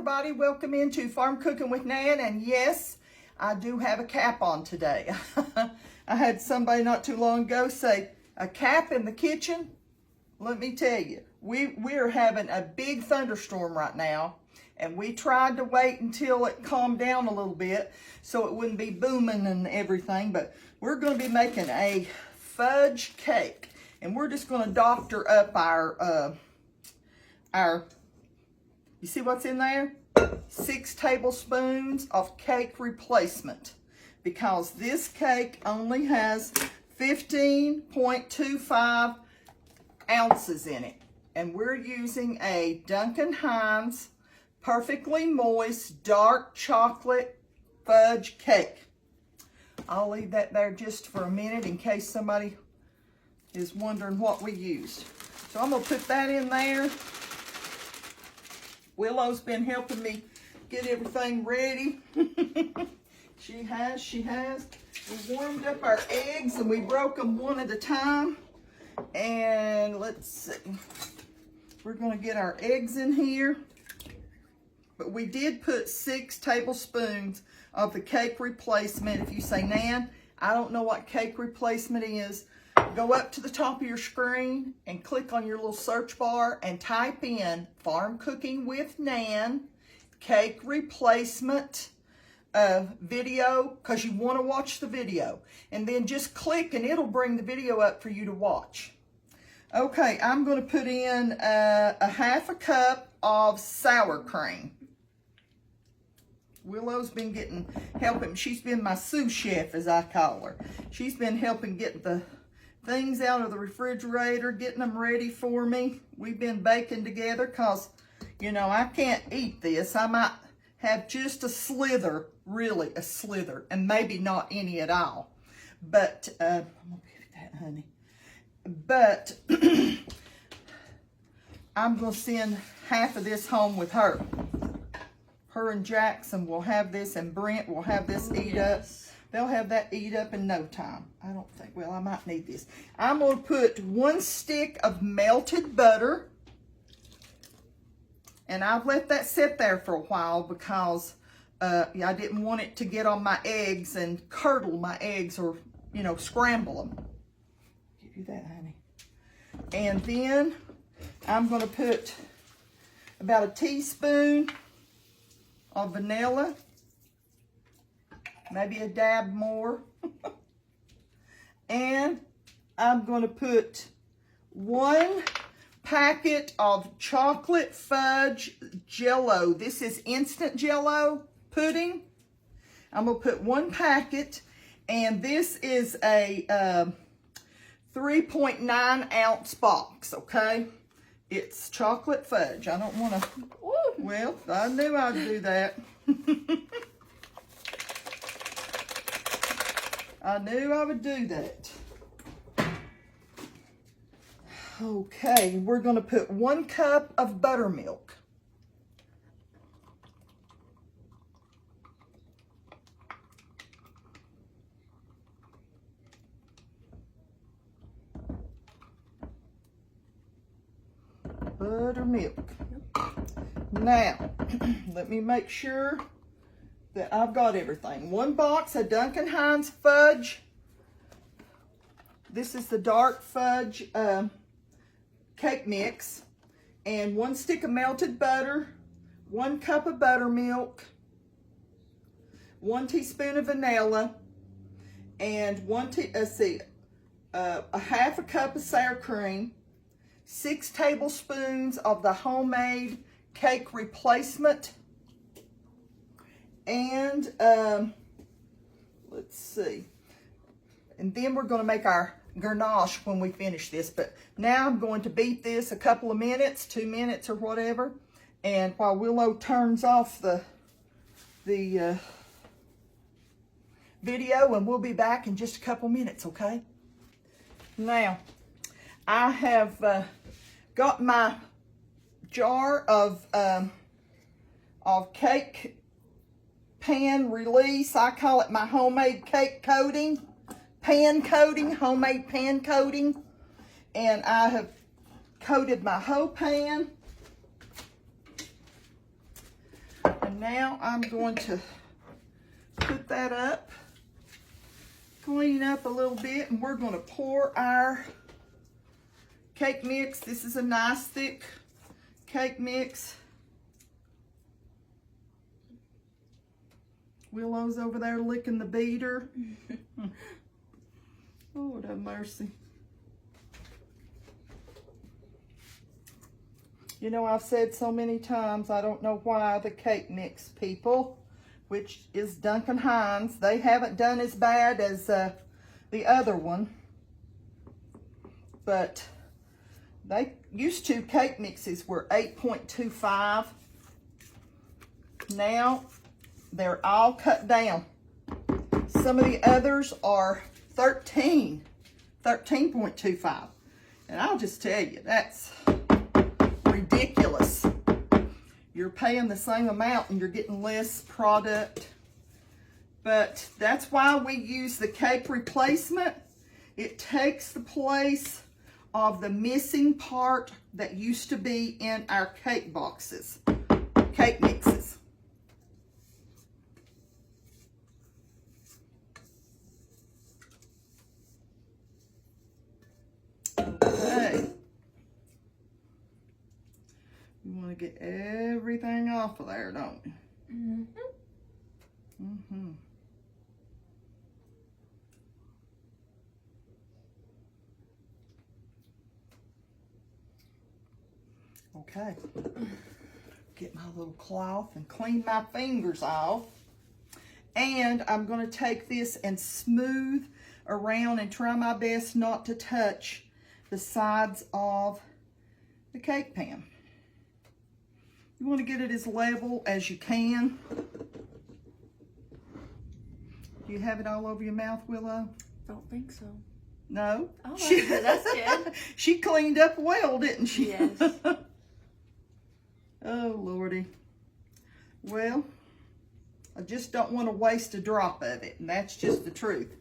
everybody, welcome into Farm Cooking with Nan, and yes, I do have a cap on today. I had somebody not too long ago say, a cap in the kitchen? Let me tell you, we're having a big thunderstorm right now, and we tried to wait until it calmed down a little bit so it wouldn't be booming and everything, but we're going to be making a fudge cake, and we're just going to doctor up our you see what's in there? 6 tablespoons of cake replacement, because this cake only has 15.25 ounces in it. And we're using a Duncan Hines perfectly moist dark chocolate fudge cake. I'll leave that there just for a minute in case somebody is wondering what we used. So I'm going to put that in there. Willow's been helping me get everything ready. She has. We warmed up our eggs and we broke them one at a time. And let's see. We're going to get our eggs in here. But we did put 6 tablespoons of the cake replacement. If you say, Nan, I don't know what cake replacement is, go up to the top of your screen and click on your little search bar and type in Farm Cooking with Nan cake replacement video, because you want to watch the video, and then just click and it'll bring the video up for you to watch. Okay, I'm going to put in a 1/2 cup of sour cream. Willow's been helping. She's been my sous chef, as I call her. She's been helping get the things out of the refrigerator, getting them ready for me. We've been baking together because, you know, I can't eat this. I might have just a slither, really a slither, and maybe not any at all. But, I'm going to get that, honey. But, I'm going to send half of this home with her. Her and Jackson will have this, and Brent will have this eat up. They'll have that eat up in no time. I don't think, well, I might need this. I'm going to put 1 stick of melted butter. And I've let that sit there for a while because I didn't want it to get on my eggs and curdle my eggs, or, you know, scramble them. Give you that, honey. And then I'm going to put about a teaspoon of vanilla. Maybe a dab more. And I'm going to put 1 packet of chocolate fudge jello. This is instant jello pudding. I'm going to put 1 packet, and this is a 3.9 ounce box, okay? It's chocolate fudge. I don't want to, well, I knew I'd do that. I knew I would do that. Okay, we're going to put 1 cup of buttermilk. Buttermilk. Now, let me make sure that I've got everything. 1 box of Duncan Hines fudge. This is the dark fudge cake mix. And 1 stick of melted butter, 1 cup of buttermilk, 1 teaspoon of vanilla, and a 1/2 cup of sour cream, 6 tablespoons of the homemade cake replacement. And let's see, and then we're going to make our ganache when we finish this. But now I'm going to beat this a couple of minutes, 2 minutes or whatever, and while Willow turns off the video, and we'll be back in just a couple minutes, okay? Now, I have got my jar of cake pan release. I call it my homemade cake coating, homemade pan coating. And I have coated my whole pan now I'm going to put that up, clean up a little bit, and we're going to pour our cake mix. This is a nice thick cake mix. Willow's over there licking the beater. Lord have mercy. You know, I've said so many times, I don't know why the cake mix people, which is Duncan Hines, they haven't done as bad as the other one. But they used to, cake mixes were 8.25. Now, they're all cut down. Some of the others are 13.25. And I'll just tell you, that's ridiculous. You're paying the same amount and you're getting less product. But that's why we use the cake replacement. It takes the place of the missing part that used to be in our cake boxes, cake mixes. Okay. You want to get everything off of there, don't you? Mm-hmm. Mm-hmm. Okay. Get my little cloth and clean my fingers off. And I'm going to take this and smooth around and try my best not to touch the sides of the cake pan. You want to get it as level as you can. Do you have it all over your mouth, Willow? Don't think so. No? Oh, that's good. She cleaned up well, didn't she? Yes. Oh, Lordy. Well, I just don't want to waste a drop of it, and that's just the truth.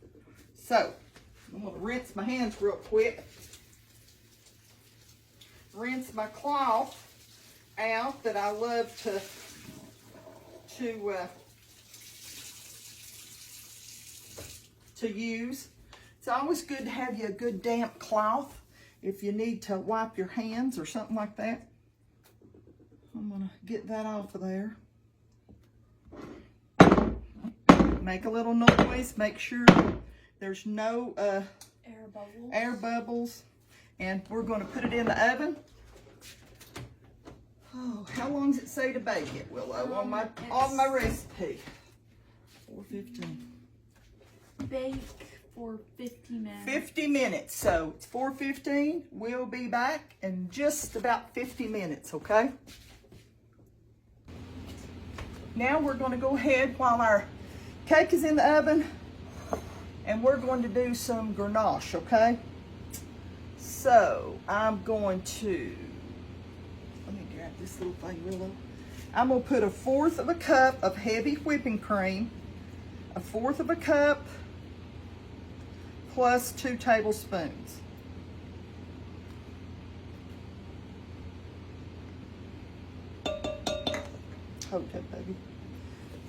So, I'm going to rinse my hands real quick. Rinse my cloth out that I love to use. It's always good to have you a good damp cloth if you need to wipe your hands or something like that. I'm going to get that off of there. Make a little noise. Make sure there's no air bubbles. And we're going to put it in the oven. Oh, how long does it say to bake it, Willow, on my recipe? 4:15. Bake for 50 minutes. 50 minutes. So it's 4:15. We'll be back in just about 50 minutes, okay? Now we're going to go ahead while our cake is in the oven, and we're going to do some ganache, okay? So I'm going to, let me grab this little thing, Willow. I'm going to put 1/4 of a cup of heavy whipping cream, 1/4 of a cup, plus 2 tablespoons. Hold that, baby,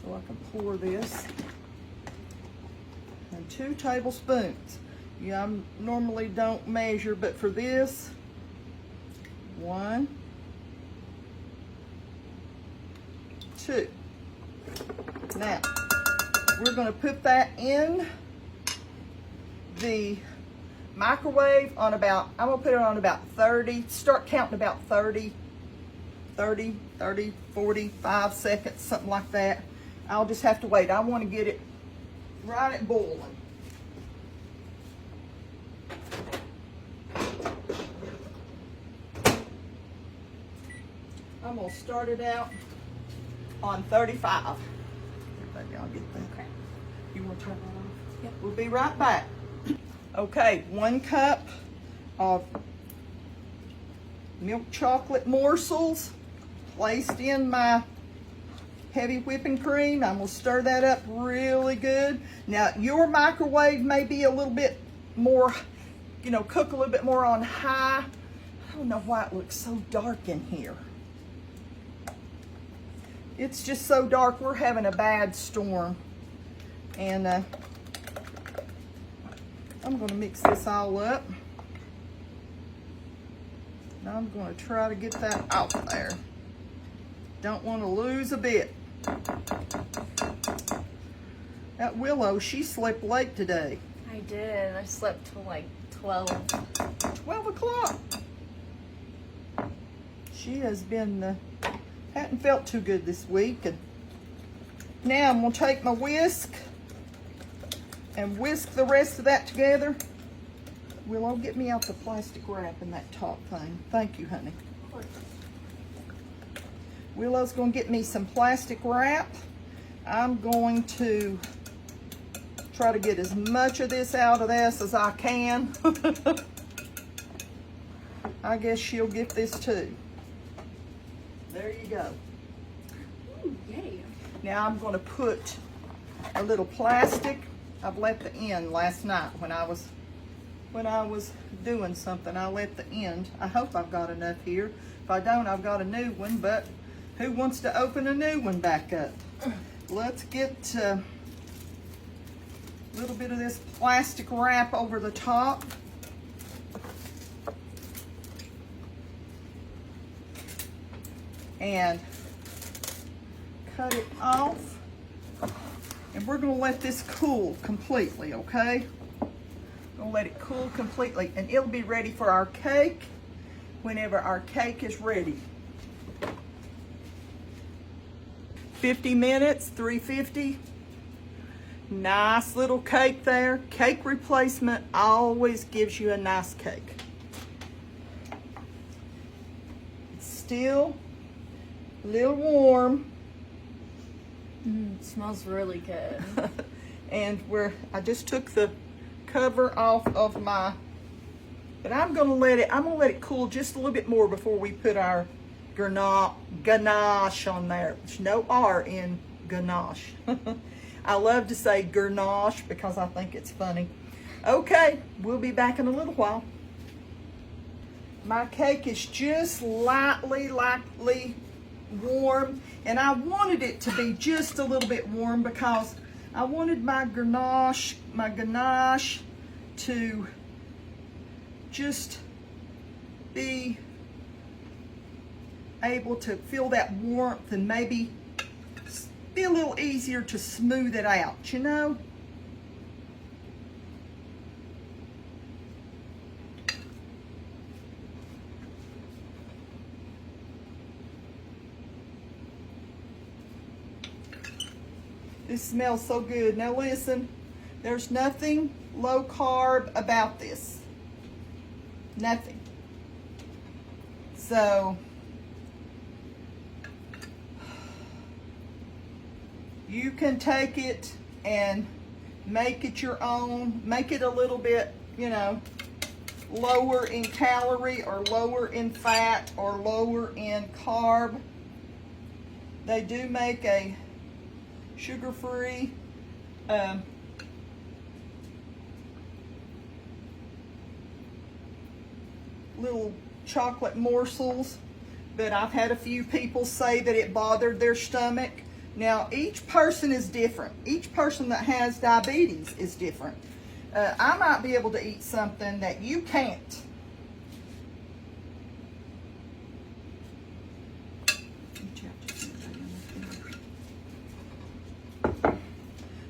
so I can pour this. And 2 tablespoons. Yeah, I normally don't measure, but for this, 1, 2. Now, we're going to put that in the microwave on about, I'm going to put it on about 30, start counting about 30, 45 seconds, something like that. I'll just have to wait. I want to get it right at boiling. I'm going to start it out on 35. Here, baby, I'll get that. Okay. You want to turn that off? Yep. We'll be right back. Okay, 1 cup of milk chocolate morsels placed in my heavy whipping cream. I'm going to stir that up really good. Now, your microwave may be a little bit more, you know, cook a little bit more on high. I don't know why it looks so dark in here. It's just so dark. We're having a bad storm. And I'm going to mix this all up. Now I'm going to try to get that out there. Don't want to lose a bit. That Willow, she slept late today. I did. I slept till like 12. 12 o'clock. She has been, hadn't felt too good this week. And now I'm going to take my whisk and whisk the rest of that together. Willow, get me out the plastic wrap in that top thing. Thank you, honey. Willow's going to get me some plastic wrap. I'm going to try to get as much of this out of this as I can. I guess she'll get this too. There you go. Ooh, yay. Now I'm going to put a little plastic. I've let the end last night when I was doing something. I let the end. I hope I've got enough here. If I don't, I've got a new one, but who wants to open a new one back up? Let's get a little bit of this plastic wrap over the top. And cut it off. And we're going to let this cool completely, okay? Going to let it cool completely, and it'll be ready for our cake whenever our cake is ready. 50 minutes, 350. Nice little cake there. Cake replacement always gives you a nice cake. It's still a little warm. It smells really good. And I just took the cover off of my, but I'm gonna let it cool just a little bit more before we put our ganache on there. There's no R in ganache. I love to say ganache because I think it's funny. Okay, we'll be back in a little while. My cake is just lightly warm, and I wanted it to be just a little bit warm because I wanted my ganache to just be able to feel that warmth and maybe be a little easier to smooth it out, you know? This smells so good. Now listen, there's nothing low carb about this. Nothing. So, you can take it and make it your own. Make it a little bit, you know, lower in calorie or lower in fat or lower in carb. They do make a sugar-free little chocolate morsels, but I've had a few people say that it bothered their stomach. Now, each person is different. Each person that has diabetes is different. I might be able to eat something that you can't.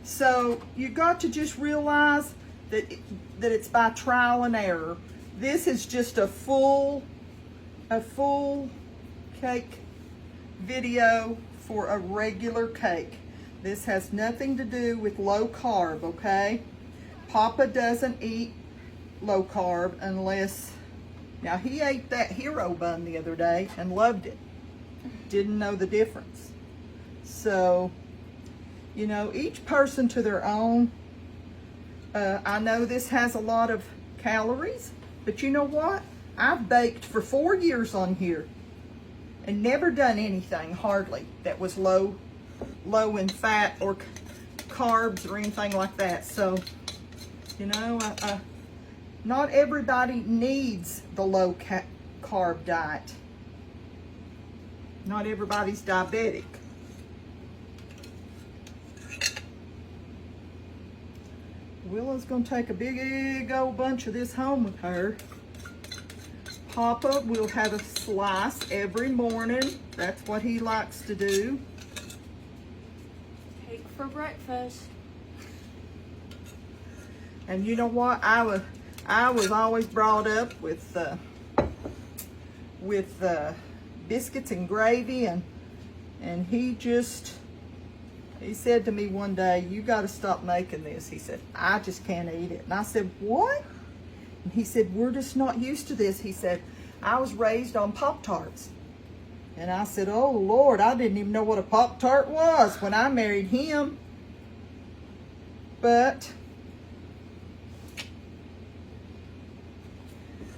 So you got to just realize that it's by trial and error. This is just a full cake video for a regular cake. This has nothing to do with low carb, okay? Papa doesn't eat low carb unless, now he ate that hero bun the other day and loved it. Didn't know the difference. So, you know, each person to their own. I know this has a lot of calories, but you know what? I've baked for 4 years on here and never done anything hardly that was low in fat or carbs or anything like that. So, you know, not everybody needs the low carb diet. Not everybody's diabetic. Willow's gonna take a big old bunch of this home with her. Papa will have a slice every morning. That's what he likes to do. Cake for breakfast. And you know what? I was always brought up with biscuits and gravy, and he said to me one day, "You got to stop making this." He said, "I just can't eat it." And I said, "What?" And he said, "We're just not used to this." He said, "I was raised on Pop-Tarts." And I said, "Oh Lord, I didn't even know what a Pop-Tart was when I married him." But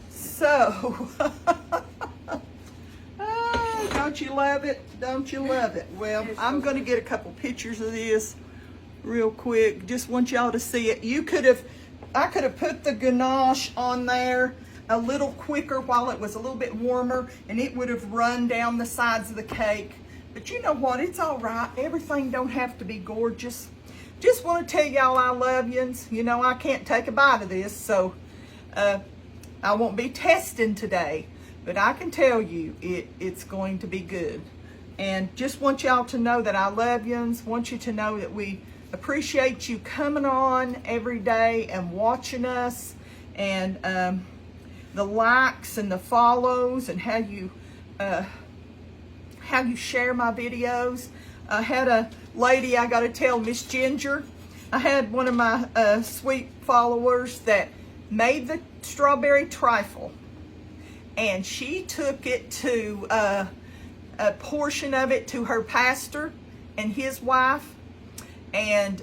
so, oh, don't you love it? Don't you love it? Well, I'm going to get a couple pictures of this real quick. Just want y'all to see it. I could have put the ganache on there a little quicker while it was a little bit warmer, and it would have run down the sides of the cake. But you know what? It's all right. Everything don't have to be gorgeous. Just want to tell y'all I love yous. You know, I can't take a bite of this, so I won't be testing today, but I can tell you it's going to be good. And just want y'all to know that I love yous. Want you to know that we appreciate you coming on every day and watching us, and the likes and the follows, and how you share my videos. I had a lady, I got to tell, Miss Ginger. I had one of my sweet followers that made the strawberry trifle, and she took it to a portion of it to her pastor and his wife, and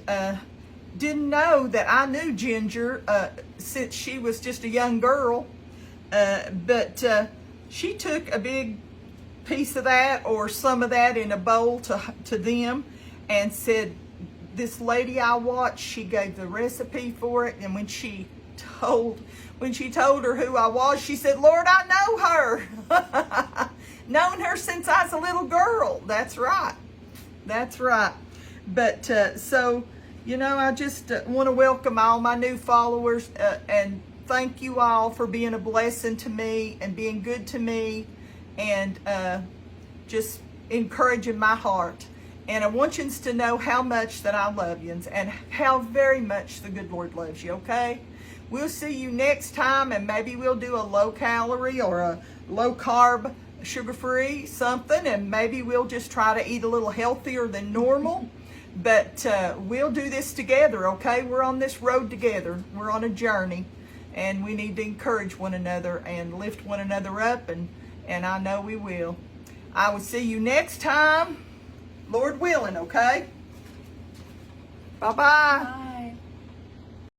didn't know that I knew Ginger since she was just a young girl, but she took a big piece of that, or some of that, in a bowl to them, and said, "This lady I watched, she gave the recipe for it," and when she told her who I was, she said, "Lord, I know her." Known her since I was a little girl. That's right. That's right. But so, you know, I just want to welcome all my new followers, and thank you all for being a blessing to me and being good to me, and just encouraging my heart. And I want you to know how much that I love you, and how very much the good Lord loves you, okay? We'll see you next time, and maybe we'll do a low calorie or a low carb, sugar-free something, and maybe we'll just try to eat a little healthier than normal. But we'll do this together, okay? We're on this road together. We're on a journey, and we need to encourage one another and lift one another up, and I know we will. I will see you next time, Lord willing, okay? Bye-bye.